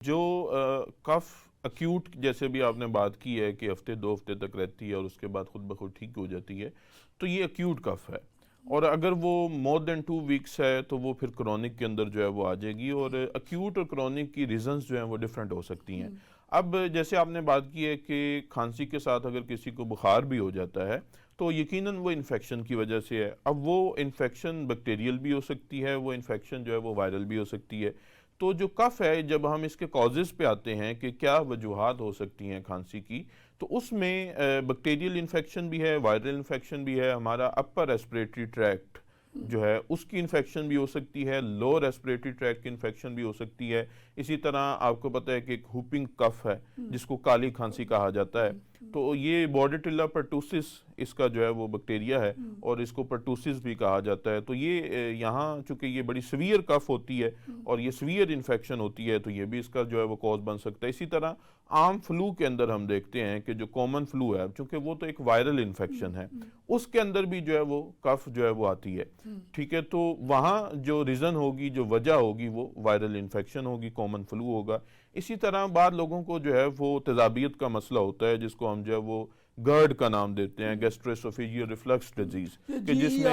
جو کف اکیوٹ جیسے بھی آپ نے بات کی ہے کہ ہفتے 2 ہفتے تک رہتی ہے اور اس کے بعد خود بخود ٹھیک ہو جاتی ہے، تو یہ اکیوٹ کف ہے. اور اگر وہ مور دین 2 ویکس ہے تو وہ پھر کرونک کے اندر جو ہے وہ آ جائے گی. اور اکیوٹ اور کرونک کی ریزنز جو ہیں وہ ڈیفرنٹ ہو سکتی ہیں. اب جیسے آپ نے بات کی ہے کہ کھانسی کے ساتھ اگر کسی کو بخار بھی ہو جاتا ہے تو یقیناً وہ انفیکشن کی وجہ سے ہے. اب وہ انفیکشن بیکٹیریل بھی ہو سکتی ہے، وہ انفیکشن جو ہے وہ وائرل بھی ہو سکتی ہے. تو جو کف ہے، جب ہم اس کے کازز پہ آتے ہیں کہ کیا وجوہات ہو سکتی ہیں کھانسی کی، تو اس میں بیکٹیریل انفیکشن بھی ہے، وائرل انفیکشن بھی ہے، ہمارا اپر ریسپریٹری ٹریکٹ جو ہے اس کی انفیکشن بھی ہو سکتی ہے، لو ریسپریٹری ٹریکٹ کی انفیکشن بھی ہو سکتی ہے. اسی طرح آپ کو پتہ ہے کہ ایک ہوپنگ کف ہے جس کو کالی کھانسی کہا جاتا ہے. تو یہ بورڈیٹیلا پرٹوسس اس کا جو ہے وہ بیکٹیریا ہے اور اس کو پرٹوسس بھی کہا جاتا ہے. تو یہ یہاں چونکہ یہ بڑی سیویئر کف ہوتی ہے اور یہ سیویئر انفیکشن ہوتی ہے تو یہ بھی اس کا جو ہے وہ کوز بن سکتا ہے. اسی طرح عام فلو کے اندر ہم دیکھتے ہیں کہ جو کامن فلو ہے، چونکہ وہ تو ایک وائرل انفیکشن ہے، اس کے اندر بھی جو ہے وہ کف جو ہے وہ آتی ہے. ٹھیک ہے، تو وہاں جو ریزن ہوگی، جو وجہ ہوگی، وہ وائرل انفیکشن ہوگی، کامن فلو ہوگا. اسی طرح بعض لوگوں کو جو ہے وہ تیزابیت کا مسئلہ ہوتا ہے جس کو ہم جو ہے وہ گرڈ کا نام دیتے ہیں، گیسٹرواسوفیجیل ریفلکس ڈیزیز، کہ جس میں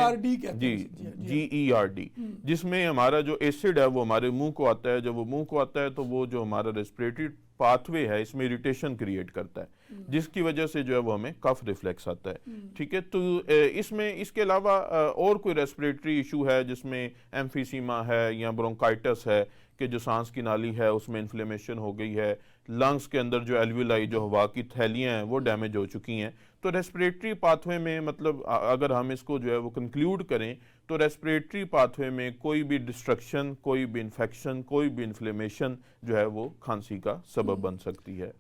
GERD جس میں ہمارا جو ایسڈ ہے وہ ہمارے منہ کو آتا ہے. جب وہ منہ کو آتا ہے تو وہ جو ہمارا ریسپریٹری پاتھ وے ہے اس میں اریٹیشن کریٹ کرتا ہے، جس کی وجہ سے جو ہے وہ ہمیں کف ریفلیکس آتا ہے. ٹھیک ہے، تو اس میں اس کے علاوہ اور کوئی ریسپریٹری ایشو ہے جس میں ایمفیسیما ہے یا برونکائٹس ہے کہ جو سانس کی نالی ہے اس میں انفلیمیشن ہو گئی ہے، لنگز کے اندر جو ایلویولائی جو ہوا کی تھیلیاں ہیں وہ ڈیمیج ہو چکی ہیں. تو ریسپریٹری پاتھ وے میں مطلب اگر ہم اس کو جو ہے وہ کنکلیوڈ کریں تو ریسپریٹری پاتھ وے میں کوئی بھی ڈسٹرکشن، کوئی بھی انفیکشن، کوئی بھی انفلیمیشن جو ہے وہ کھانسی کا سبب بن سکتی ہے.